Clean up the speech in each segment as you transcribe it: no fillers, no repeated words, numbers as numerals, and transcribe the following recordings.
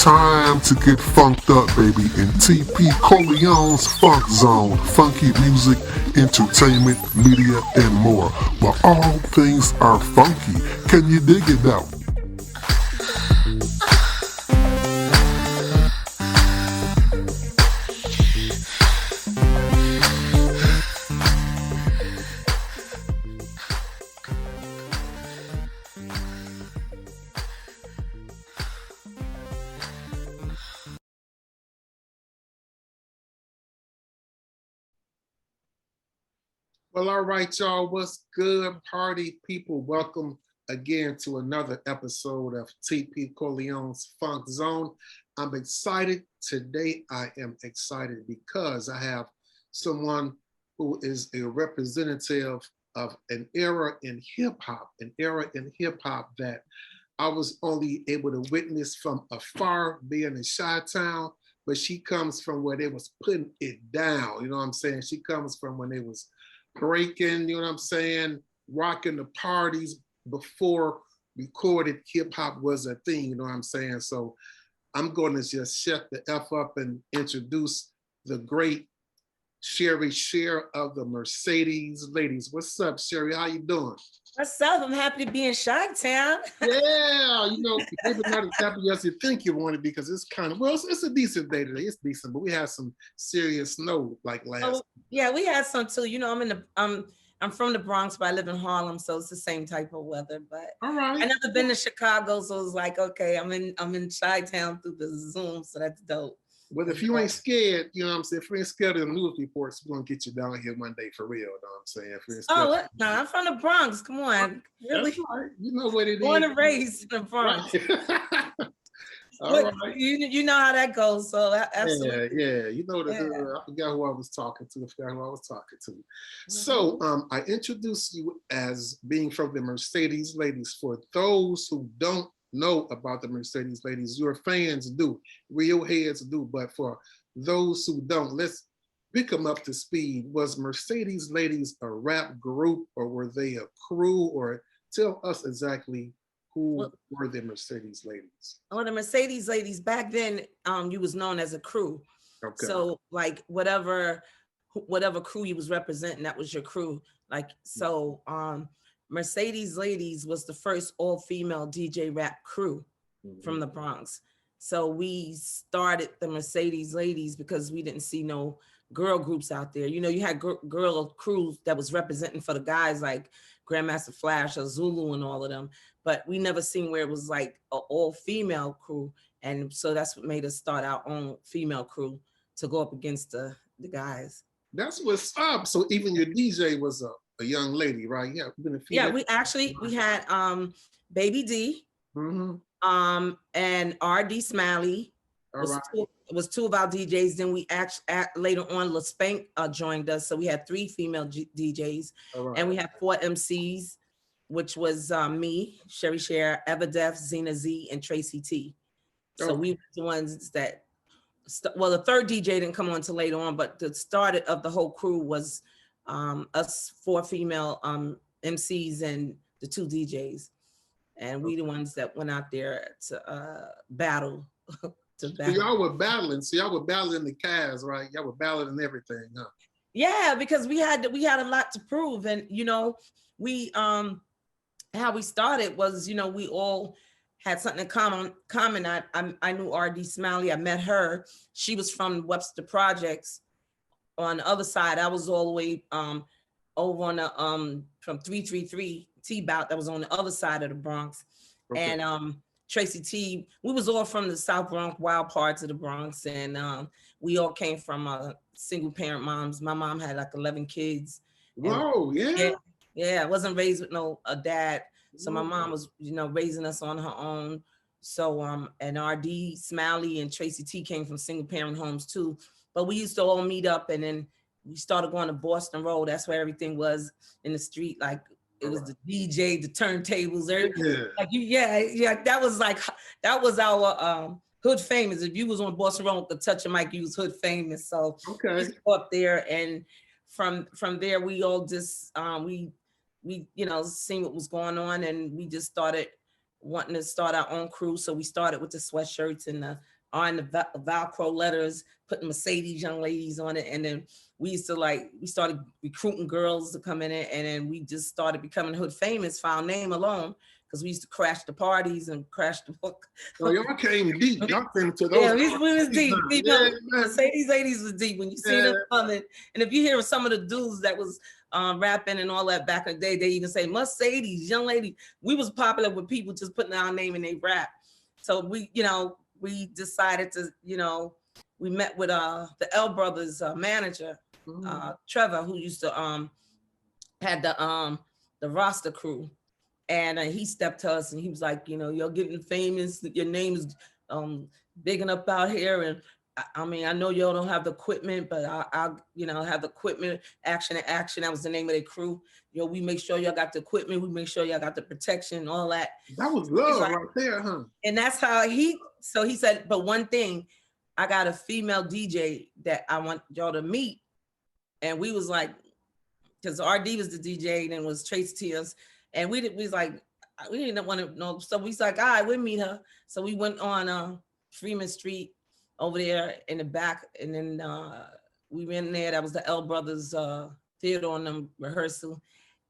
Time to get funked up, baby, in TP Corleone's Funk Zone. Funky music, entertainment, media, and more. But all things are funky. Can you dig it now? Well, all right, y'all. What's good, party people? Welcome again to another episode of TP Corleone's Funk Zone. I'm excited. Today, I am excited because I have someone who is a representative of an era in hip hop, that I was only able to witness from afar, being in Chi-Town, but she comes from where they was putting it down. You know what I'm saying? She comes from when they was breaking, you know what I'm saying, rocking the parties before recorded hip hop was a thing, you know what I'm saying? So I'm going to just shut the F up and introduce the great Sheri Sher of the Mercedes Ladies. What's up, Sheri? How you doing? What's up? I'm happy to be in Chi-Town. Yeah, you know, maybe not as happy as you think you want to be because it's kind of, well, it's a decent day today. It's decent, but we had some serious snow like last. Yeah, we had some too. You know, I'm from the Bronx, but I live in Harlem, so it's the same type of weather. But all right, I never been to Chicago, so it's like, okay, I'm in Chi-Town through the Zoom, so that's dope. But if you ain't scared, you know what I'm saying? If you ain't scared of the news reports, we're going to get you down here one day for real, you know what I'm saying? If you're scared. No, I'm from the Bronx. Come on. Really? Right. You know what it is. Born and raised in the Bronx. Right. All right. You know how that goes, so absolutely. Yeah. You know, I forgot who I was talking to. So I introduced you as being from the Mercedes Ladies. For those who don't know about the Mercedes Ladies, your fans do, real heads do, but for those who don't, let's pick them up to speed. Was Mercedes Ladies a rap group, or were they a crew, or tell us exactly who were the Mercedes Ladies? Well, the Mercedes Ladies back then, you was known as a crew. Okay. So like whatever crew you was representing, that was your crew. Like, so Mercedes Ladies was the first all-female DJ rap crew from the Bronx. So we started the Mercedes Ladies because we didn't see no girl groups out there. You know, you had girl crews that was representing for the guys like Grandmaster Flash or Zulu and all of them, but we never seen where it was like an all-female crew. And so that's what made us start our own female crew to go up against the guys. That's what's up. So even your DJ was a young lady, right? Yeah, we had Baby D, and RD Smiley. Was two of our DJs. Then we later on LaSpank joined us, so we had 3 female DJs, and we had 4 MCs, which was me, Sheri Sher, Everdef, Zena Z, and Tracy T. So we were the ones that. Well, the 3rd DJ didn't come on until later on, but the start of the whole crew was us 4 female MCs and the 2 DJs, and we the ones that went out there to battle. So y'all were battling. So y'all were battling the cast, right? Y'all were battling everything, huh? Yeah, because we had a lot to prove, and you know, we how we started was, you know, we all had something in common. I knew RD Smiley. I met her. She was from Webster Projects. On the other side, I was all the way over on the from 333 T-Bout that was on the other side of the Bronx. Okay. And Tracy T, we was all from the South Bronx, wild parts of the Bronx, and we all came from single parent moms. My mom had like 11 kids. Whoa, yeah. Yeah, I wasn't raised with a dad. So my mom was, you know, raising us on her own. So and RD Smiley and Tracy T came from single parent homes too. But we used to all meet up, and then we started going to Boston Road. That's where everything was in the street. Like it was the DJ, the turntables, everything. Yeah. Like that was our hood famous. If you was on Boston Road with the touch of mic, you was hood famous. So we go up there, and from there we all just we you know, seen what was going on, and we just started wanting to start our own crew. So we started with the sweatshirts and the Velcro letters, putting Mercedes young ladies on it. And then we started recruiting girls to come in it. And then we just started becoming hood famous for our name alone, because we used to crash the parties and crash the book. Oh, y'all came deep. Y'all came to those. Yeah, we was deep. You know, Mercedes ladies was deep when you see them coming. And if you hear some of the dudes that was rapping and all that back in the day, they even say Mercedes, young lady. We was popular with people just putting our name in their rap. So we decided to, we met with the L Brothers manager, Trevor, who used to had the roster crew. And he stepped to us and he was like, you're getting famous. Your name is big enough out here. And I mean, I know y'all don't have the equipment, but I'll have the equipment, action to action. That was the name of their crew. We make sure y'all got the equipment. We make sure y'all got the protection, all that. That was love right there, huh? And that's how he said, but one thing, I got a female DJ that I want y'all to meet. And we was like, because RD was the DJ and then was Trace Tears. And we was like, we didn't want to know. So we was like, all right, we'll meet her. So we went on Freeman Street over there in the back. And then we went in there. That was the L Brothers theater on them rehearsal.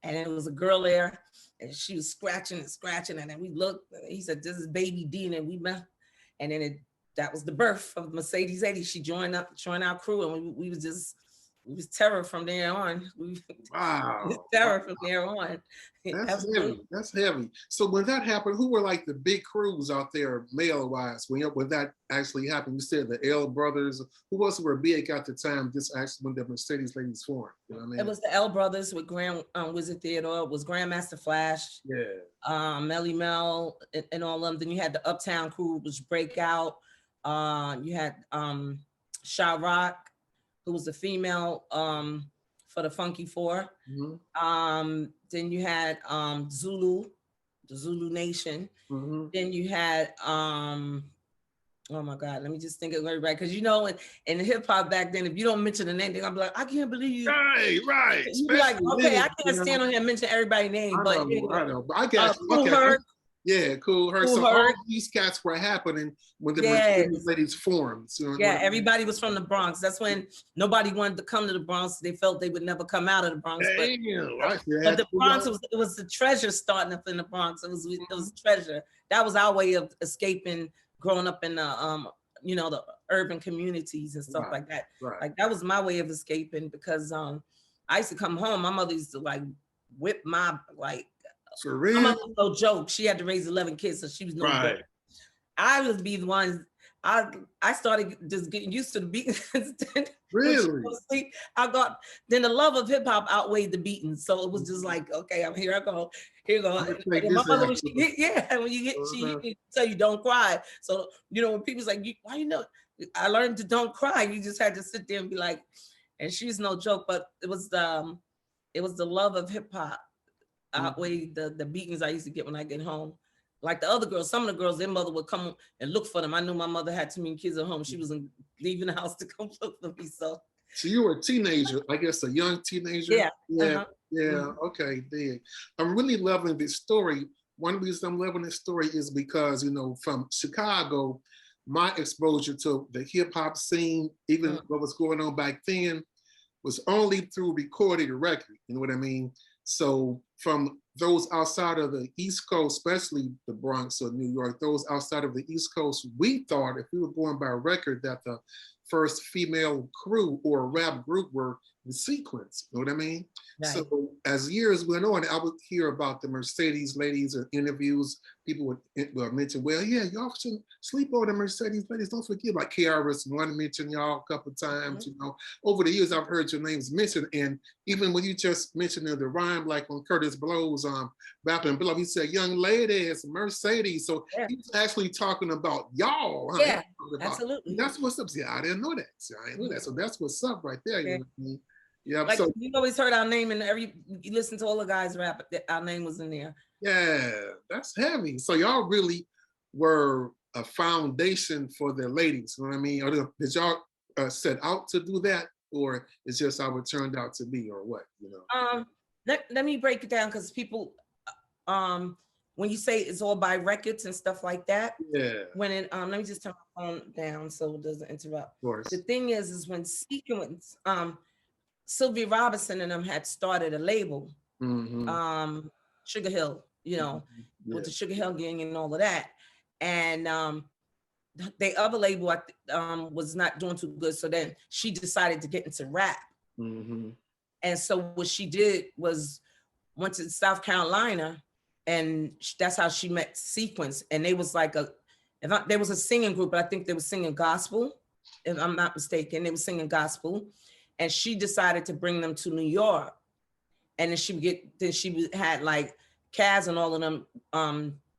And it was a girl there. And she was scratching and scratching. And then we looked. And he said, this is Baby D. And then we met. And then that was the birth of Mercedes 80. She joined our crew. And we was terror from there on. Wow. Terror from there on. That's heavy. That's heavy. So when that happened, who were like the big crews out there, male-wise, when that actually happened? You said the L Brothers. Who else were big at the time? This actually when the Mercedes ladies formed. You know what I mean? It was the L Brothers with Grand Wizard Theodore. It was Grandmaster Flash. Yeah. Melly Mel and all of them. Then you had the Uptown crew, which Breakout. You had Sha Rock, who was the female for the Funky Four. Mm-hmm. Then you had Zulu, the Zulu Nation. Mm-hmm. Then you had, oh my God, let me just think of everybody. Because in hip hop back then, if you don't mention the name, they're gonna be like, I can't believe you. Right. You be like, okay, I can't stand on here and mention everybody's name. I know. But I got you. Okay. Cool Herc. So all these cats were happening when the Mercedes ladies formed. So everybody was from the Bronx. That's when nobody wanted to come to the Bronx. They felt they would never come out of the Bronx. But the Bronx, it was the treasure starting up in the Bronx. It was treasure. That was our way of escaping, growing up in the the urban communities and stuff like that. Right. Like that was my way of escaping, because I used to come home. My mother used to like whip my For real? My mother was no joke. She had to raise 11 kids, so she was no joke. I would be the one. I started just getting used to the beatings. Really? Then the love of hip hop outweighed the beatings, so it was just like, okay, I'm here. I go. And my mother, when you get, she tell you don't cry. So when people's like, why I learned to don't cry. You just had to sit there and be like, and she's no joke. But it was the love of hip hop outweighed the beatings I used to get when I get home. Like the other girls, some of the girls, their mother would come and look for them. I knew my mother had too many kids at home. She wasn't leaving the house to come look for me. So you were a teenager, I guess, a young teenager? Yeah. Okay, dig. I'm really loving this story. One reason I'm loving this story is because, from Chicago, my exposure to the hip hop scene, even what was going on back then, was only through recorded record. You know what I mean? So from those outside of the East Coast, especially the Bronx or New York, those outside of the East Coast, we thought, if we were going by record, that the first female crew or rap group were the Sequence. You know what I mean? Right. So as years went on, I would hear about the Mercedes ladies in interviews. People would mention, well, yeah, y'all shouldn't sleep on the Mercedes ladies. Don't forget about KRS One, mentioned y'all a couple of times. Over the years, I've heard your names mentioned. And even when you just mentioned the rhyme, like on Curtis Blow's Rapping Below, he said, young ladies, Mercedes. So he's actually talking about y'all. Huh? Yeah, absolutely. That's what's up. See, I didn't know that. So that's what's up right there. You know what I mean? Yeah, like you always heard our name, and you listen to all the guys rap, our name was in there. Yeah, that's heavy. So y'all really were a foundation for the ladies. You know what I mean? Or did y'all set out to do that, or it's just how it turned out to be, or what? Let me break it down, because people, when you say it's all by records and stuff like that. Yeah. When it let me just turn my phone down so it doesn't interrupt. Of course. The thing is when Sequence, Sylvia Robinson and them had started a label, Sugar Hill, you know, with the Sugar Hill Gang and all of that. And the other label was not doing too good. So then she decided to get into rap. And so what she did was went to South Carolina, and that's how she met Sequence. And they was like there was a singing group, but I think they were singing gospel, if I'm not mistaken. They were singing gospel. And she decided to bring them to New York. And then she had like Kaz and all of them.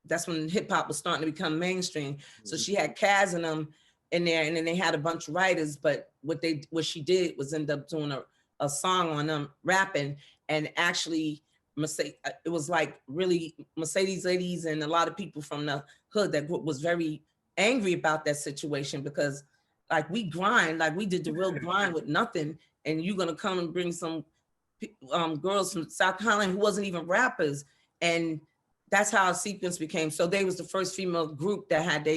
That's when hip hop was starting to become mainstream. So she had Kaz and them in there, and then they had a bunch of writers. But what she did was end up doing a song on them rapping. And actually, it was like really Mercedes ladies and a lot of people from the hood, that group was very angry about that situation, because like we grind, like we did the real grind with nothing, and you're gonna come and bring some girls from South Carolina who wasn't even rappers. And that's how Sequence became. So they was the first female group that had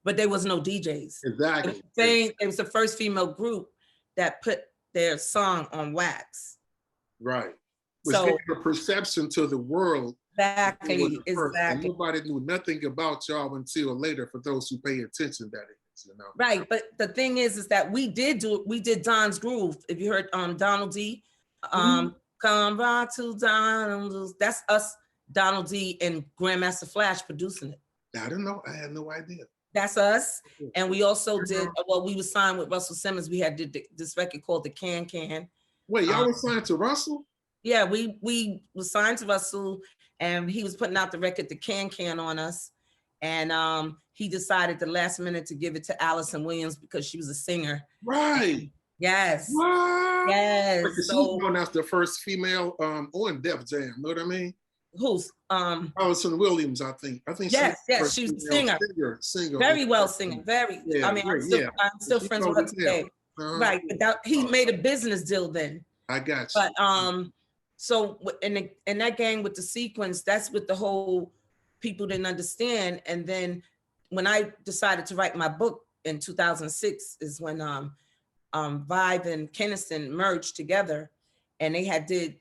but there was no DJs. Exactly. It was the first female group that put their song on wax. Right. Which So gave a perception to the world. Exactly. And nobody knew nothing about y'all until later, for those who pay attention, that is, you know. Right. But the thing is that we did Don's Groove. If you heard Donald D, come rock to Donald, that's us, Donald D and Grandmaster Flash producing it. I don't know. I had no idea. That's us. And we also did, we were signed with Russell Simmons. We had this record called the Can Can. Wait, y'all were signed to Russell? Yeah, we were signed to Russell, and he was putting out the record, the Can Can, on us. And he decided the last minute to give it to Allison Williams because she was a singer. Right. Yes. What? Yes. She was known as the first female on Def Jam. Know what I mean? Who's Allison Williams, I think. Yes, she was a singer. Singer. Very well singer. Very. Yeah, I mean, I'm still friends with her today. Right. But he made a business deal then. I got you. But so in that gang with the Sequence, that's what the whole people didn't understand. And then when I decided to write my book in 2006 is when Vibe and Keniston merged together, and they did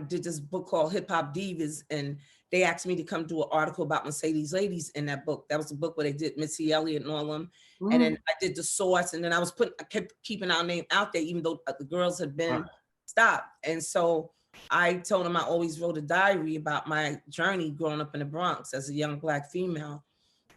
this book called Hip Hop Divas, and they asked me to come do an article about Mercedes ladies in that book. That was a book where they did Missy Elliott and all of them. And then I did The Source, and then I kept keeping our name out there, even though the girls had been stopped. And so I told them I always wrote a diary about my journey growing up in the Bronx as a young Black female.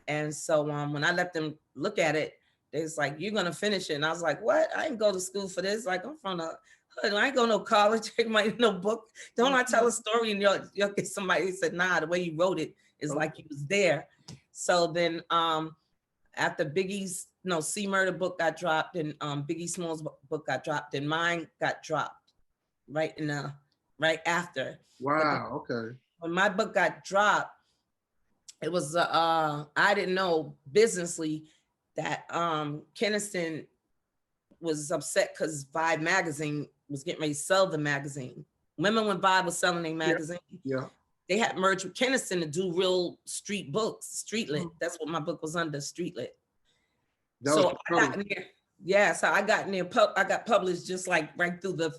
And so when I let them look at it, they was like, "You're gonna finish it." And I was like, "What? I didn't go to school for this. Like, I'm from the hood. I ain't go no college. I might no book. Don't I tell a story and you'll get somebody?" Said, "Nah, the way you wrote it is like you was there." So then after Biggie's C Murder book got dropped, and Biggie Smalls book got dropped, and mine got dropped right after. Wow. Okay. When my book got dropped, it was I didn't know businessly that Keniston was upset because Vibe magazine was getting ready to sell the magazine. Remember when Vibe was selling their magazine? Yeah. They had merged with Keniston to do real street books, street lit. That's what my book was under, street lit. So I got in there. So I got in there. I got published just like right through the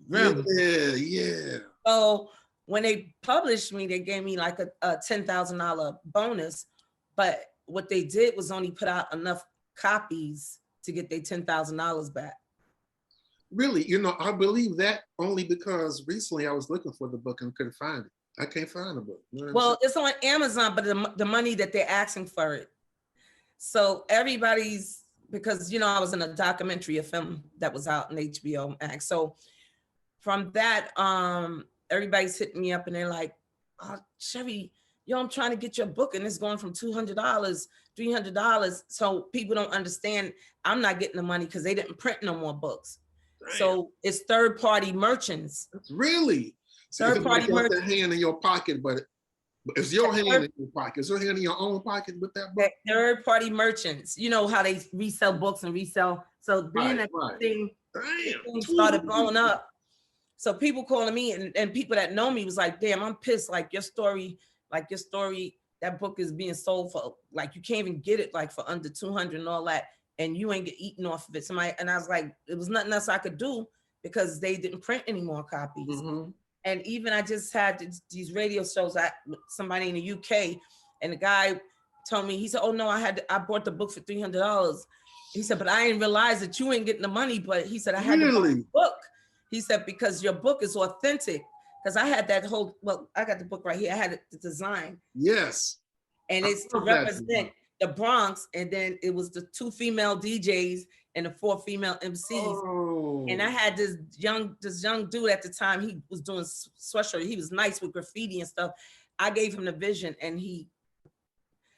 rim. Yeah. So when they published me, they gave me like a $10,000 bonus, but what they did was only put out enough copies to get their $10,000 back. Really? I believe that only because recently I was looking for the book and couldn't find it. I can't find the book. Well, it's on Amazon, but the money that they're asking for it. So because I was in a documentary, a film that was out in HBO Max. So from that, everybody's hitting me up and they're like, "Oh, Sheri, I'm trying to get your book and it's going from $200, $300. So people don't understand I'm not getting the money because they didn't print no more books. Damn. So it's third-party merchants. Really? Third-party merchants. That hand in your pocket, but is your hand in your pocket? Is your hand in your own pocket with that book? Third-party merchants. You know how they resell books and resell. So being thing started blowing up. So people calling me and people that know me was like, damn, I'm pissed. Like your story, that book is being sold for, like, you can't even get it like for under 200 and all that. And you ain't get eaten off of it. And I was like, it was nothing else I could do because they didn't print any more copies. And even I just had these radio shows at somebody in the UK, and the guy told me, he said, oh no, I bought the book for $300. He said, but I didn't realize that you ain't getting the money. But he said, I had to buy the book. He said, because your book is authentic. Because I had that whole, I got the book right here. I had the design. Yes. And it's to represent the Bronx. And then it was the 2 female DJs and the 4 female MCs. Oh. And I had this young dude at the time. He was doing sweatshirt. He was nice with graffiti and stuff. I gave him the vision, and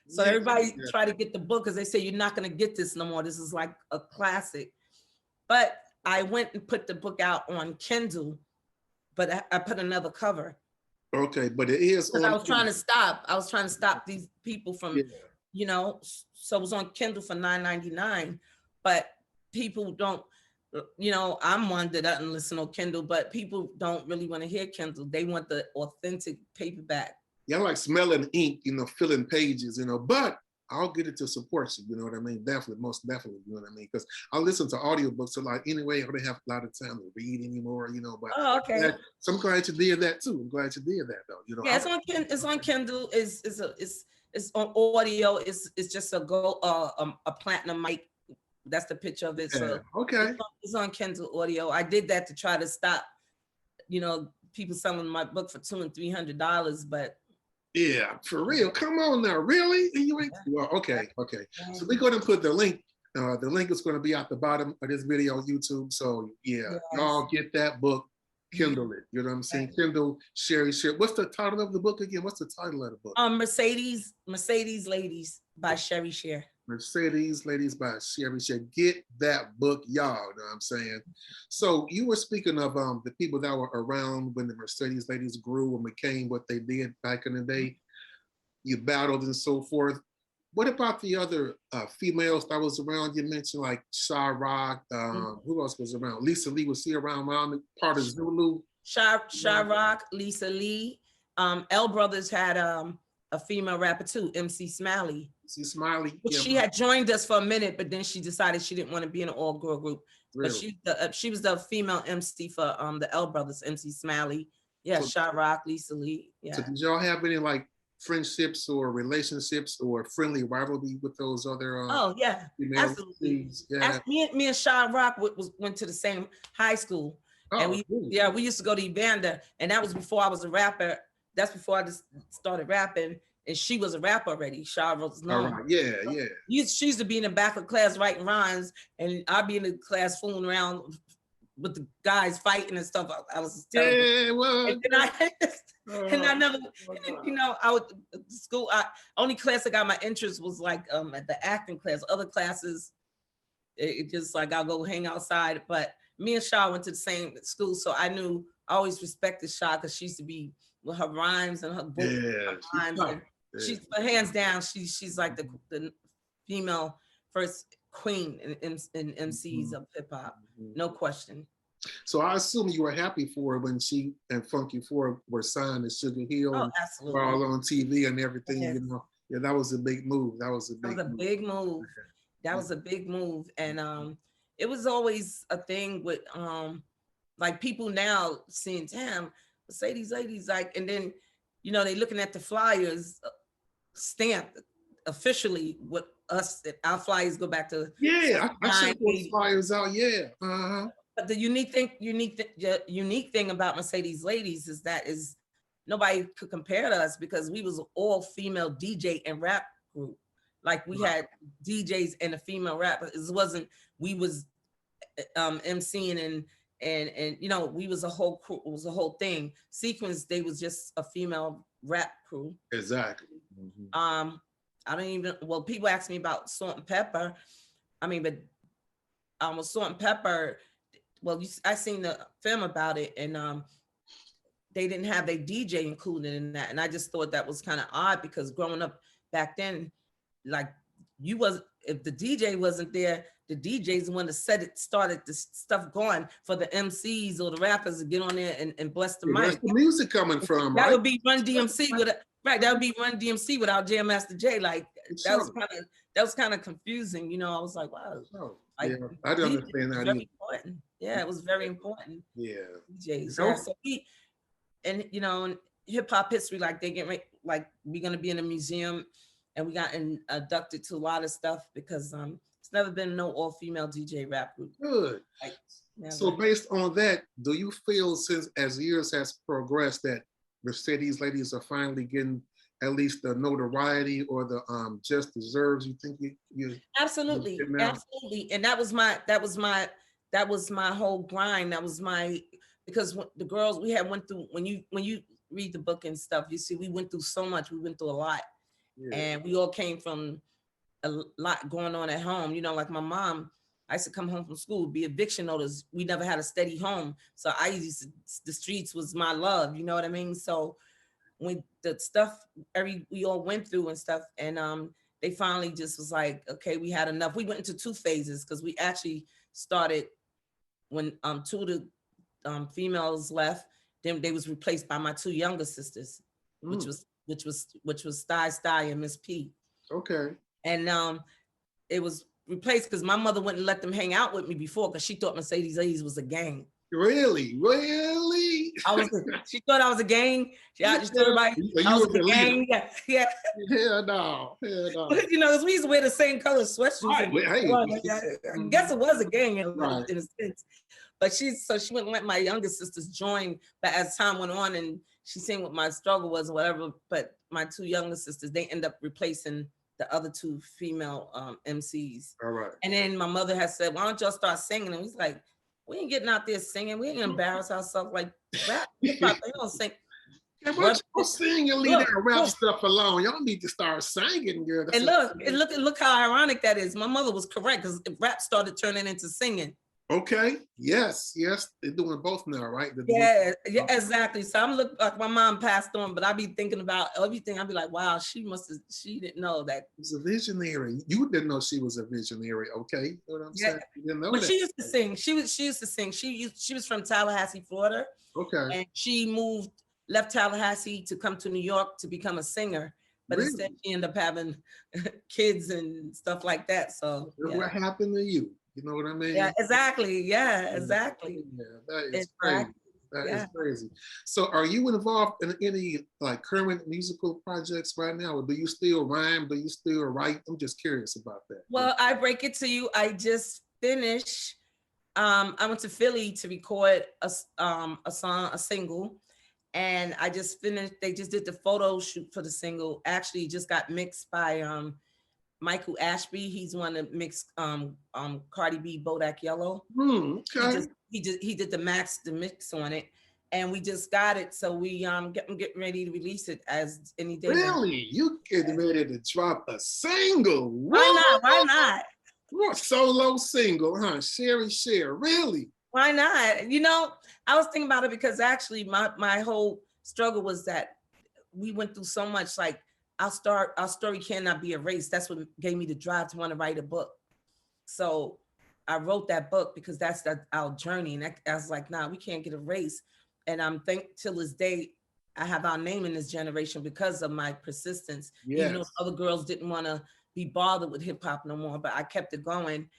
so everybody tried to get the book because they say you're not going to get this no more. This is like a classic. But I went and put the book out on Kindle, but I put another cover. Okay, but it is. Because I was trying to stop these people from, so it was on Kindle for $9.99. But people don't, I'm one that doesn't listen on Kindle, but people don't really want to hear Kindle. They want the authentic paperback. Yeah, I like smelling ink, filling pages, but I'll get it to support you, you know what I mean? Definitely, most definitely, you know what I mean? Because I listen to audiobooks, so like anyway, I don't have a lot of time to read anymore, but okay. So I'm glad you did that too. I'm glad you did that though. Yeah, it's on Kindle, it's on audio, it's just a platinum mic. That's the picture of it. Yeah. So okay. It's on Kindle audio. I did that to try to stop, people selling my book for $200 and $300, but yeah, for real. Come on now, really? You ain't well, okay. So we're going to put the link. The link is going to be at the bottom of this video on YouTube. So y'all get that book, Kindle it. You know what I'm saying? Kindle, Sheri Sher. What's the title of the book again? What's the title of the book? Mercedes Ladies by Sheri Sher. Mercedes Ladies by Sheri Sher. Get that book, y'all. You know what I'm saying? So you were speaking of the people that were around when the Mercedes Ladies grew and became what they did back in the day. You battled and so forth. What about the other females that was around? You mentioned like Sha-Rock. Who else was around? Lisa Lee, was she around part of Zulu? Sha-Rock, Lisa Lee. L Brothers had a female rapper too, MC Smiley. Smiley. She had joined us for a minute, but then she decided she didn't want to be in an all-girl group. Really? But she was the female MC for the L Brothers, MC Smiley. Yeah, so, Sha-Rock, Lisa Lee. Yeah. So did y'all have any like friendships or relationships or friendly rivalry with those other? Oh yeah, absolutely. Yeah. Me and Sha-Rock went to the same high school, and we used to go to Evander, and that was before I was a rapper. That's before I just started rapping. And she was a rapper already. Sha was known. Right. Yeah. She used to be in the back of class writing rhymes, and I'd be in the class fooling around with the guys fighting and stuff. I was terrible. Yeah, well, and I never, I would school. Only class that got my interest was like at the acting class. Other classes, it just like I'll go hang outside. But me and Sha went to the same school, so I always respected Sha because she used to be with her rhymes and her books. Yeah, her rhymes. She's hands down. She's like the female first queen in MCs of hip hop, no question. So I assume you were happy for her when she and Funky Four were signed to Sugar Hill and were all on TV and everything. Yes. Yeah, that was a big move. That was a big move. That was a big move, and it was always a thing with like people now seeing, damn, Mercedes Ladies, like, and then they looking at the flyers stamped officially with us. Our flyers go back to I checked those flyers out. Yeah. But the unique thing about Mercedes Ladies is that nobody could compare to us because we was all female DJ and rap group. Like we had DJs and a female rapper. It wasn't we was MCing and we was a whole crew. It was a whole thing. Sequence, they was just a female rap crew. Exactly. I don't even. Well, people ask me about Salt-N-Pepa. I mean, but with Salt-N-Pepa. Well, I seen the film about it, and they didn't have their DJ included in that, and I just thought that was kind of odd because growing up back then, like if the DJ wasn't there, the DJ's the one that started the stuff going for the MCs or the rappers to get on there and bless the mic. That's the music coming from, that right? would be Run DMC that would be Run DMC without Jam Master Jay. Like that was kind of confusing, you know. I was like, wow. Like, yeah, I don't understand that either. Important. Yeah, it was very important. Yeah. DJs. Yeah. So and you know, in hip hop history, like they get like we're gonna be in a museum, and we got inducted to a lot of stuff because it's never been no all-female DJ rap group. Good. Like, so based on that, do you feel since as years has progressed that Mercedes ladies are finally getting at least the notoriety or the just deserves? You think you absolutely, absolutely, and that was my whole grind. That was my, because the girls we had went through, when you read the book and stuff, you see we went through so much. We went through a lot, and we all came from a lot going on at home. You know, like my mom, I used to come home from school, be eviction notice. We never had a steady home. So the streets was my love, you know what I mean? So when the stuff, we all went through and stuff, and they finally just was like, okay, we had enough. We went into 2 phases because we actually started when 2 of the females left, then they was replaced by my 2 younger sisters, which was Sty and Miss P. Okay. And it was replaced because my mother wouldn't let them hang out with me before because she thought Mercedes Ladies was a gang. Really? She thought I was a gang. She just told everybody I was a gang. Yeah. Hell no. You know, we used to wear the same color sweatshirts. Right. I guess it was a gang in right. a sense. But she wouldn't let my younger sisters join. But as time went on and she seen what my struggle was or whatever, but my 2 younger sisters, they end up replacing the other 2 female MCs. All right. And then my mother had said, why don't y'all start singing? And we was like, we ain't getting out there singing. We ain't gonna embarrass ourselves like rap. Hip hop, they don't sing. Hey, why y'all sing and leave that rap stuff alone? Y'all need to start singing, girl. And look how ironic that is. My mother was correct because rap started turning into singing. Okay. Yes. They're doing both now, right? Yeah, exactly. So I'm like my mom passed on, but I be thinking about everything. I'd be like, wow, she didn't know that. She was a visionary. You didn't know she was a visionary, okay? You know what I'm saying? You didn't know but that. she used to sing. She used to sing. She was from Tallahassee, Florida. Okay. And she left Tallahassee to come to New York to become a singer. But really? Instead she ended up having kids and stuff like that. So what happened to you? You know what I mean? Yeah, exactly. Yeah, exactly. Yeah, that is crazy. That is crazy. So are you involved in any like current musical projects right now? Or do you still rhyme? Do you still write? I'm just curious about that. Well, I break it to you. I just finished. I went to Philly to record a single. And I just finished, they just did the photo shoot for the single. Actually just got mixed by Michael Ashby. He's one that mixed Cardi B Bodak Yellow. Okay. He did the mix on it, and we just got it. So we getting ready to release it as any day. Really? You getting ready to drop a single? Why not? What solo single, huh? Sheri Sher. Really? Why not? You know, I was thinking about it because actually my whole struggle was that we went through so much. Like our story cannot be erased. That's what gave me the drive to want to write a book. So I wrote that book because that's our journey. And I was like, nah, we can't get erased. And I'm till this day, I have our name in this generation because of my persistence. Yes. Even though other girls didn't want to be bothered with hip hop no more, but I kept it going.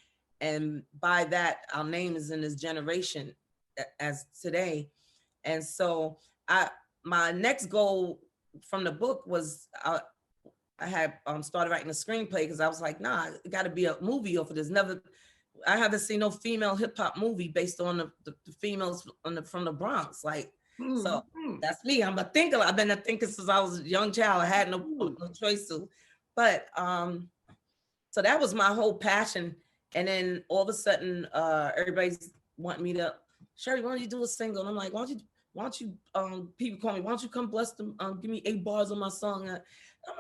And by that, our name is in this generation as today. And so my next goal from the book was I had started writing a screenplay because I was like, nah, it got to be a movie off of this. I haven't seen no female hip hop movie based on the females from the Bronx. Like, so that's me. I'm a thinker. I've been a thinker since I was a young child. I had no choice to. But so that was my whole passion. And then all of a sudden, everybody's wanting me to, Sheri, why don't you do a single? And I'm like, why don't you, people call me, why don't you come bless them, give me 8 bars on my song? I'm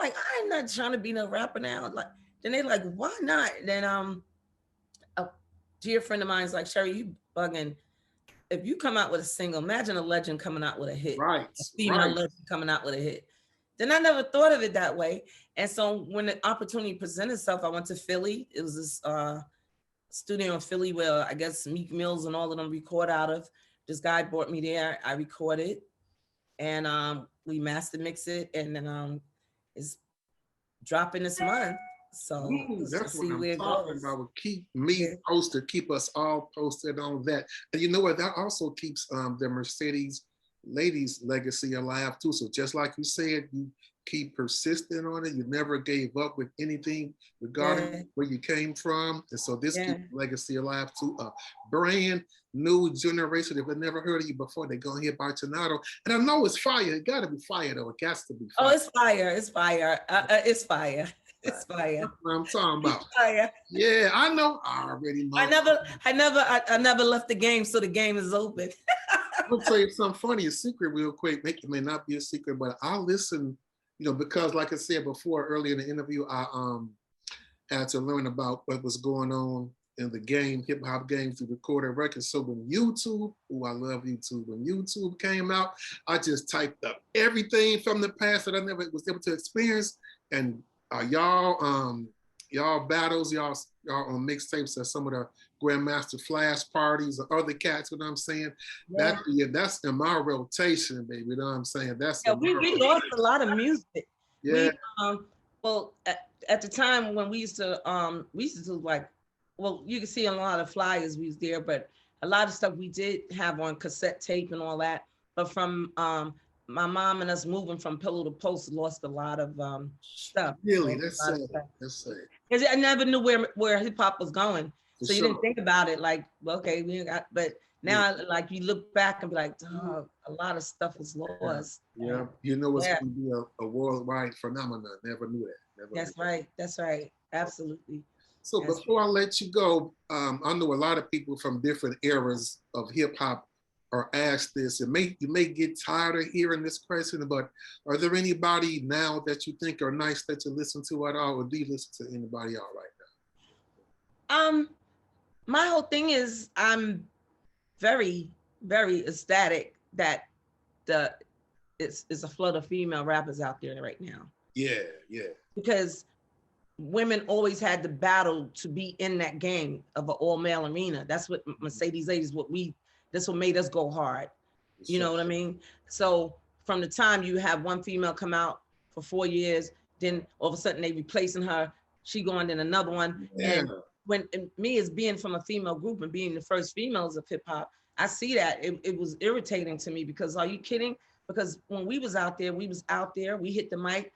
like, I'm not trying to be no rapper now. Like, then they're like, why not? Then a dear friend of mine is like, Sheri, you bugging. If you come out with a single, imagine a legend coming out with a hit. Right. A female legend coming out with a hit. Then I never thought of it that way. And so when the opportunity presented itself, I went to Philly. It was this studio in Philly where I guess Meek Mills and all of them record out of. This guy brought me there. I recorded, and we master mix it, and then it's dropping this month. So that's what see I'm where it talking goes. about. Keep me posted, keep us all posted on that. And you know what? That also keeps the Mercedes ladies' legacy alive too. So just like you said, you keep persistent on it. You never gave up with anything regarding where you came from. And so this keeps legacy alive too. A brand new generation. If they never heard of you before, they're going to hear about Tornado. And I know it's fire. It got to be fire though. It got to be fire. Oh, it's fire. It's fire. It's fire. It's fire. That's what I'm talking about. It's fire. Yeah, I know. I already know. I never left the game, so the game is open. I'll tell you something funny, a secret real quick. It may not be a secret, but I listen, because like I said before, earlier in the interview, I had to learn about what was going on in the game, hip hop game through recorded records. So when YouTube, I love YouTube. When YouTube came out, I just typed up everything from the past that I never was able to experience. And y'all battles, y'all on mixtapes at some of the Grandmaster Flash parties or other cats, you know what I'm saying? Yeah. That's in my rotation, baby, you know what I'm saying? That's we lost a lot of music. Yeah. Well, at the time when we used to like, well, you can see a lot of flyers we was there, but a lot of stuff we did have on cassette tape and all that. But from my mom and us moving from pillow to post, lost a lot of stuff. Really, that's sad. That's sad. Because I never knew where hip hop was going, so you sure. didn't think about it. Like, well, okay, we got. But now, like, you look back and be like, oh, a lot of stuff is lost. Yeah, you know it's going to be a worldwide phenomenon. Never knew that. That's right. Absolutely. So before I let you go, I know a lot of people from different eras of hip hop are asked this. You may get tired of hearing this question, but are there anybody now that you think are nice that you listen to at all, or do you listen to anybody else right now? My whole thing is I'm very, very ecstatic that it's a flood of female rappers out there right now. Yeah. Because women always had the battle to be in that game of an all-male arena. That's what Mercedes ladies, that's what made us go hard. You know what I mean? So from the time you have one female come out for 4 years, then all of a sudden they replacing her, she going in another one. Yeah. And me as being from a female group and being the first females of hip hop, I see that it was irritating to me because are you kidding? Because when we was out there, we hit the mic,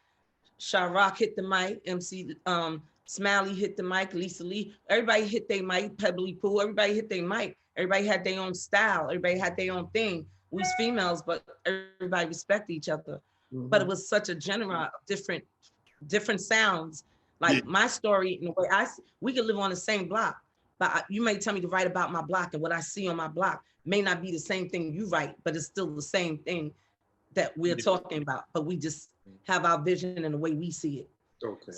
Chirac hit the mic, MC Smiley hit the mic, Lisa Lee, everybody hit their mic, Pebbly Pooh, everybody hit their mic. Everybody had their own style. Everybody had their own thing. We was females, but everybody respected each other. Mm-hmm. But it was such a genre of different sounds. Like my story, in the way we could live on the same block, but you may tell me to write about my block, and what I see on my block may not be the same thing you write, but it's still the same thing that we're talking about. But we just have our vision and the way we see it. Okay.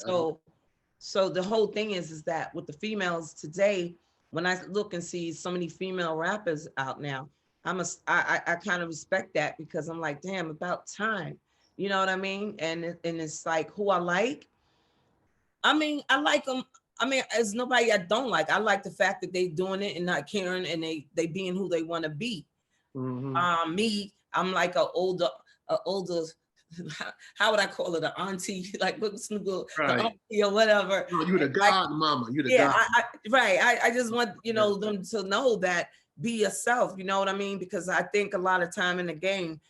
So the whole thing is that with the females today, when I look and see so many female rappers out now, I kind of respect that because I'm like, damn, about time. You know what I mean? And it's like who I like. I mean, I like them. I mean, there's nobody I don't like. I like the fact that they doing it and not caring and they being who they want to be. Mm-hmm. Me, I'm like a older, how would I call it? An auntie, like what's the auntie or whatever. Oh, you the god, mama. You the god. I just want them to know that be yourself. You know what I mean? Because I think a lot of time in the game,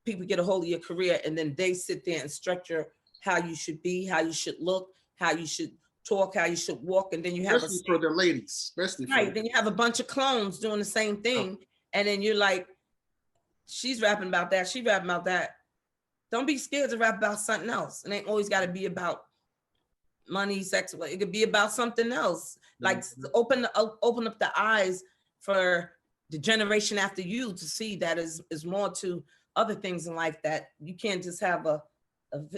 people get a hold of your career and then they sit there and structure how you should be, how you should look, how you should talk, how you should walk, and then you have especially for the ladies, especially right. Then you have a bunch of clones doing the same thing, and then you're like, she's rapping about that, she's rapping about that. Don't be scared to rap about something else. It ain't always got to be about money, sex. It could be about something else. Like open up the eyes for the generation after you to see that is more to other things in life, that you can't just have a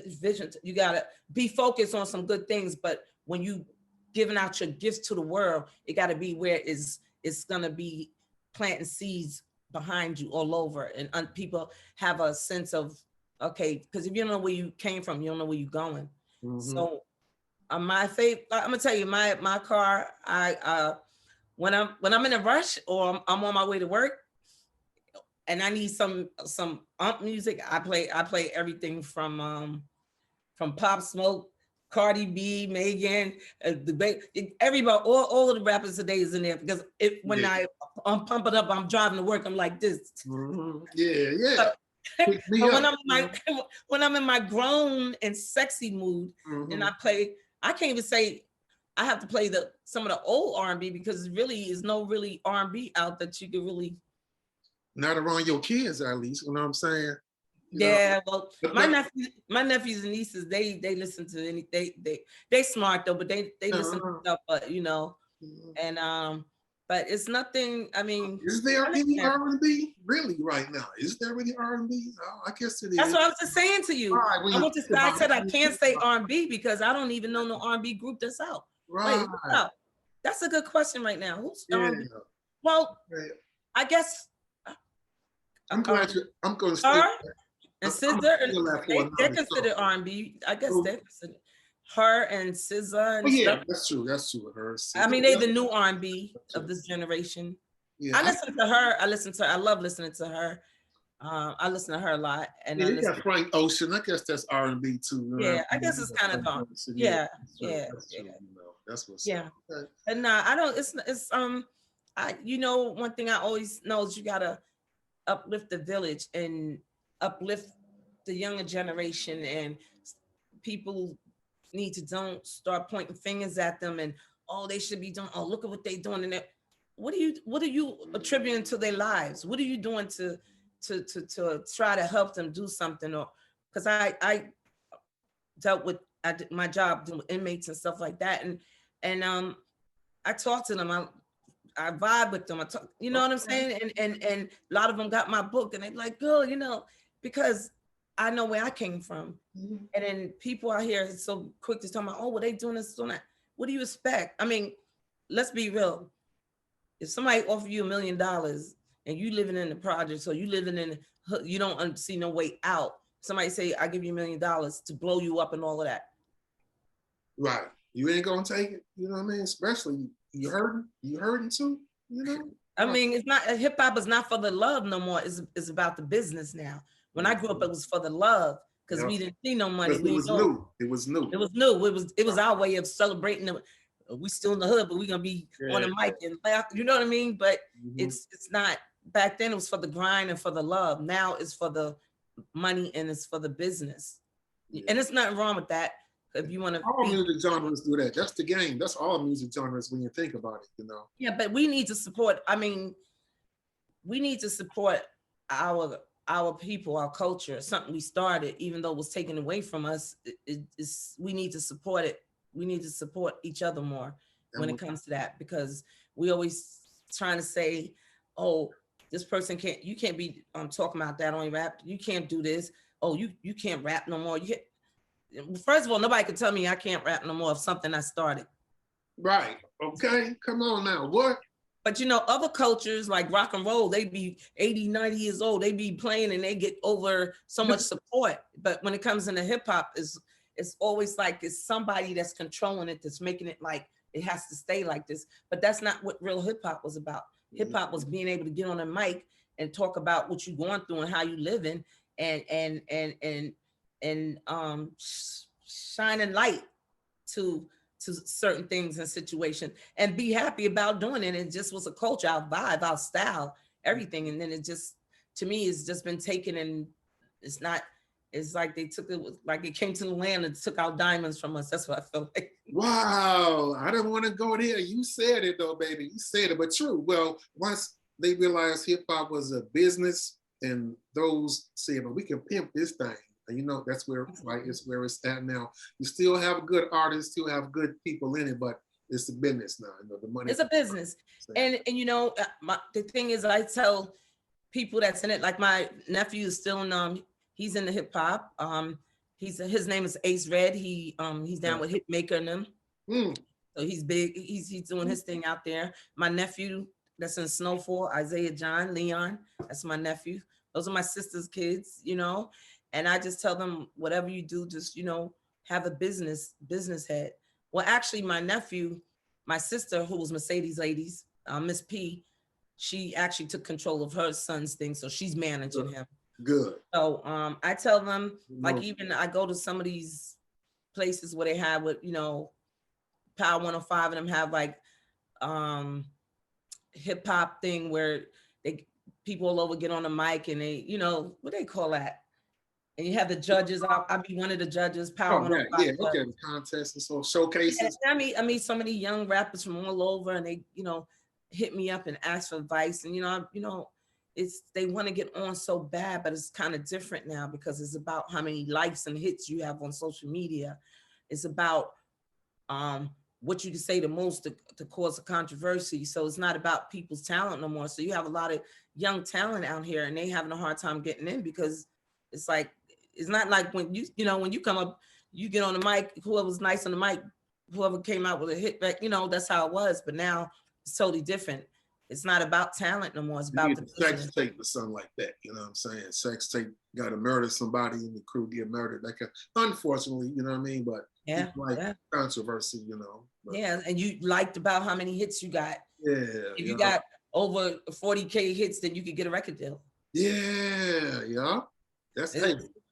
vision. You gotta be focused on some good things, but when you giving out your gifts to the world, it gotta be where it's gonna be planting seeds behind you all over, and people have a sense of Okay, because if you don't know where you came from, you don't know where you're going. Mhm. So my favorite, I'm gonna tell you, my car, when I'm in a rush or I'm on my way to work and I need some music, I play everything from Pop Smoke, Cardi B, Megan, everybody, all of the rappers today is in there because when Yeah. I'm pumping up, I'm driving to work, I'm like this. Mhm. Yeah, yeah. Pick me But up. when I'm in my grown and sexy mood, and Mhm. I can't even say I have to play some of the old R&B because really is no really R&B out that you could really. Not around your kids, at least. You know what I'm saying? You know, Yeah, well, but my nephews and nieces, they listen to any they smart though, but they listen to stuff, but and but it's nothing. I mean, is there I any understand. R&B really right now? Is there really R&B? Oh, I guess it That's is. what I was just saying to you. Right, when I you went to think I about said it, I when you can't think say about R&B because I don't even know no R&B group that's out. it. Wait, Right. who's out? That's a good question right now. Who's Yeah. R&B? Well, Right. I guess I'm glad you. I'm going to her steal. and I'm SZA, steal that for they're another considered show. R&B. I guess Oh, they're considered her and SZA oh and yeah, stuff. that's true. That's true. Her. I mean, they the new R&B of this generation. Yeah, I listen to her. I love listening to her. I listen to her a lot, and yeah, I you listen. got Frank Ocean. I guess that's R&B too. You know? Yeah, I guess it's You got kind of Frank Ocean. Yeah, yeah, that's true. yeah, That's yeah, true. You know, that's what's yeah. up. Okay. But nah, I don't. It's one thing I always know is you gotta uplift the village and uplift the younger generation, and people need to don't start pointing fingers at them and they should be doing. Oh, look at what they doing, and what are you attributing to their lives? What are you doing to try to help them do something? Or because I dealt with I did my job doing with inmates and stuff like that, and I talk to them. I vibe with them. I talk, you know what I'm Okay. saying? And a lot of them got my book, and they're like, "Girl, because I know where I came from." Mhm. And then people out here are so quick to talk about, "Oh, well, they doing this, doing that." What do you expect? I mean, let's be real. If somebody offer you $1 million and you living in the projects, or you living in, you don't see no way out. Somebody say, "I give you $1 million to blow you up and all of that." Right. You ain't gonna take it. You know what I mean? Especially you hurting. You hurting too. You know. I mean, it's not hip hop is not for the love no more. It's about the business now. When I grew up, it was for the love because Yeah. we didn't see no money. Because it We was didn't know. new. It was new. It was new. It was our way of celebrating them. We still in the hood, but we're gonna be on the mic and laugh. You know what I mean? But it's not. Back then, it was for the grind and for the love. Now it's for the money and it's for the business. And it's nothing wrong with that. If you want to All music genres do that. That's the game. That's all music genres when you think about it, you know. Yeah, but we need to support. I mean, we need to support our people, our culture. Something we started, even though it was taken away from us. We need to support it. We need to support each other more when it comes to that, because we always trying to say, "Oh, this person can't. You can't be talking about that on rap. You can't do this. Oh, you can't rap no more. First of all, nobody can tell me I can't rap no more of something I started." Right. Okay. Come on now. What? But other cultures like rock and roll, they be 80, 90 years old. They be playing and they get over so much support. But when it comes into hip hop, it's always like it's somebody that's controlling it, that's making it like it has to stay like this. But that's not what real hip hop was about. Hip hop was being able to get on a mic and talk about what you're going through and how you living, and shining light to certain things and situations, and be happy about doing it. It just was a culture, our vibe, our style, everything. And then it just, to me, it's just been taken, and it's not, it's like they took it, like it came to the land and took out diamonds from us. That's what I feel like. Wow. I didn't want to go there. You said it though, baby. You said it, but true. Well, once they realized hip hop was a business, and those said, "But we can pimp this thing." And that's where it's where it's at now. You still have good artists, still have good people in it, but it's a business now. The money. It's a business, and the thing is, I tell people that's in it. Like my nephew is still in. He's in the hip hop. His name is Ace Red. He's down with Hitmaker and them. So he's big. He's doing his thing out there. My nephew that's in Snowfall, Isaiah John Leon. That's my nephew. Those are my sister's kids. And I just tell them, whatever you do, just, have a business head. Well, actually, my nephew, my sister, who was Mercedes ladies, Miss P, she actually took control of her son's thing. So she's managing him. Good. So I tell them, like, even I go to some of these places where they have with, Power 105, and them have like hip hop thing where people all over get on the mic and they, what they call that? And you have the judges. I'll be one of the judges. Power 105. Yeah, okay, the contests and so showcases. And I meet so many young rappers from all over, and they, hit me up and ask for advice. And they want to get on so bad, but it's kind of different now because it's about how many likes and hits you have on social media. It's about what you can say the most to cause a controversy. So it's not about people's talent no more. So you have a lot of young talent out here, and they having a hard time getting in because it's like, it's not like when when you come up, you get on the mic, whoever's nice on the mic, whoever came out with a hit back, that's how it was. But now it's totally different. It's not about talent no more. It's about the sex tape or something like that. You know what I'm saying? Sex tape got to murder somebody and the crew get murdered. Unfortunately, you know what I mean? But controversy, But, yeah, and you liked about how many hits you got. Yeah. If you got over 40K hits, then you could get a record deal. Yeah. That's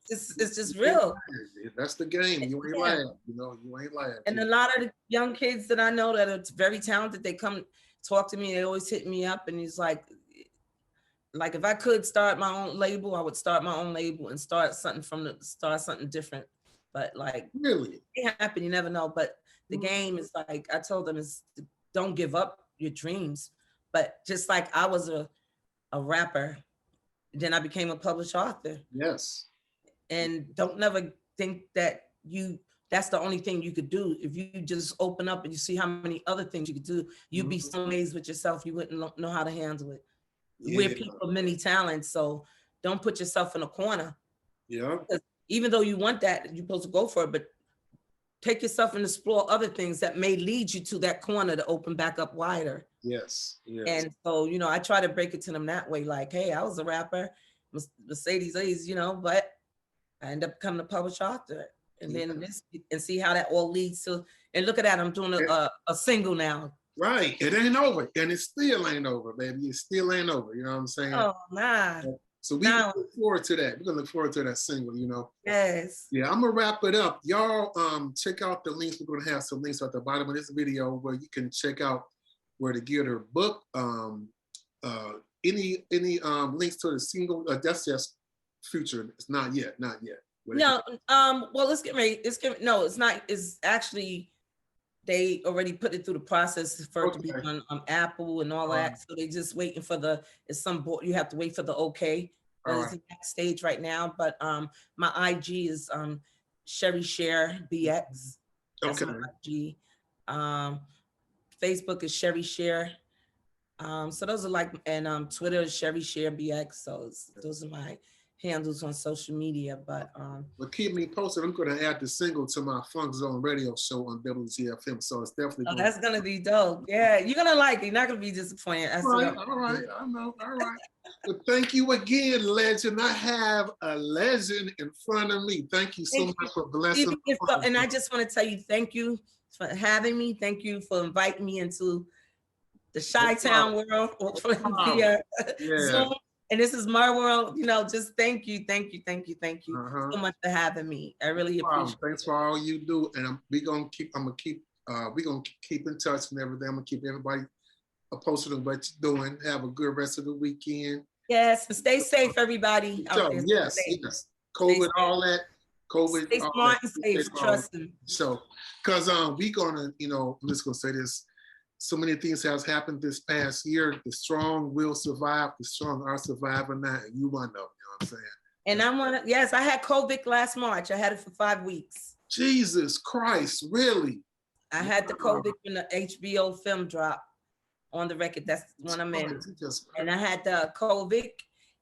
it's just real. That's the game. You ain't lying. You ain't lying. And a lot of the young kids that I know that are very talented, they come talk to me. They always hit me up, and it's like if I could start my own label, I would start my own label and start something different. But really, it can't happen. You never know. But the game is like I told them is don't give up your dreams. But just like I was a rapper, then I became a published author. Yes. And don't never think that that's the only thing you could do. If you just open up and you see how many other things you could do, you'd be so amazed with yourself, you wouldn't know how to handle it. Yeah. We're people of many talents, so don't put yourself in a corner. Yeah. Because even though you want that, you're supposed to go for it, but take yourself and explore other things that may lead you to that corner to open back up wider. Yes. And so, I try to break it to them that way, like, hey, I was a rapper, Mercedes ladies, but I end up becoming a published author, and then and see how that all leads to. And look at that, I'm doing a single now. Right, it ain't over, and it still ain't over, baby. It still ain't over. You know what I'm saying? Oh nah. So we look forward to that. We're gonna look forward to that single. Yes. Yeah, I'm gonna wrap it up. Y'all, check out the links. We're gonna have some links at the bottom of this video where you can check out where to get her book. Any links to the single. That's just future. It's not yet. No, well, let's get ready. No, it's not. It's actually, they already put it through the process for it to be on Apple and all that. So they just waiting for you have to wait for the okay. It's in that stage right now. But my IG is Sheri Sher BX. That's my IG. Facebook is Sheri Sher. So those are and Twitter is Sheri Sher BX. So those are my handles on social media, but keep me posted. I'm going to add the single to my Funk Zone radio show on WGFM, so it's definitely that's going to be dope. Yeah, you're going to like it. You're not going to be disappointed. All right, I know. All right. Well, thank you again, legend. I have a legend in front of me. Thank you so much for blessing. And I just want to tell you, thank you for having me. Thank you for inviting me into the Chi-Town world via Zoom. And this is my world, just thank you so much for having me. I really appreciate it. Thanks for all you do. And we're gonna keep in touch and everything. I'm gonna keep everybody posted on what you're doing. Have a good rest of the weekend. Yes, and stay safe, everybody. Yes. COVID, all that. COVID. Stay smart and safe. Trust them. So, because we gonna, I'm just gonna say this. So many things has happened this past year. The strong will survive. The strong are surviving now, and you want to know. You know what I'm saying? And yes, I had COVID last March. I had it for 5 weeks. Jesus Christ, really? I had the COVID when the HBO film dropped on the record. That's when I'm in. And I had the COVID,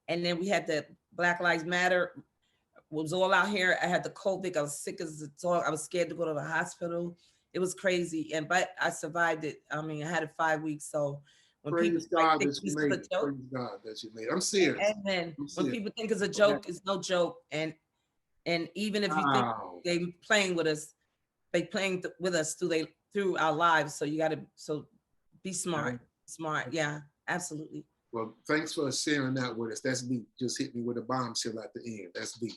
and then we had the Black Lives Matter. It was all out here. I had the COVID. I was sick as a dog. I was scared to go to the hospital. It was crazy, but I survived it. I mean, I had it 5 weeks. So when praise God that you made it. Praise God that you made it. I'm serious. Amen. When people think it's a joke, it's no joke. And And even if you think they playing with us, with us through our lives. So you got to be smart. Smart. Yeah, absolutely. Well, thanks for sharing that with us. That's deep. Just hit me with a bombshell at the end. That's deep.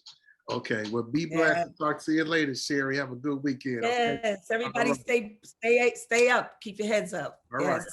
Okay. Well, be blessed. Talk to you later, Sheri. Have a good weekend. Yes. Okay? Everybody stay up. Keep your heads up. All yes. right.